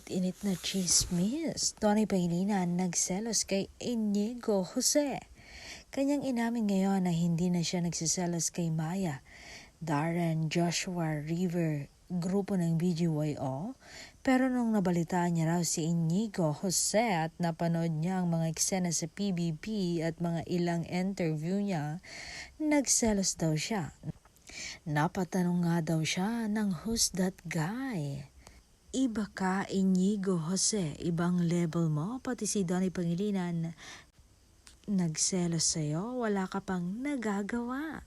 Init-init na chismis. Tony Pangilinan nagselos kay Inigo Jose. Kanyang inamin ngayon na hindi na siya nagsiselos kay Maya, Darren Joshua River, grupo ng BGYO. Pero nung nabalitaan niya raw si Inigo Jose at napanood niya ang mga eksena sa PBB at mga ilang interview niya, nagselos daw siya. Napatanong nga daw siya ng who's that guy? Iba ka, Inigo Jose. Ibang level mo, pati si Donnie Pangilinan nagselos sa'yo, wala ka pang nagagawa.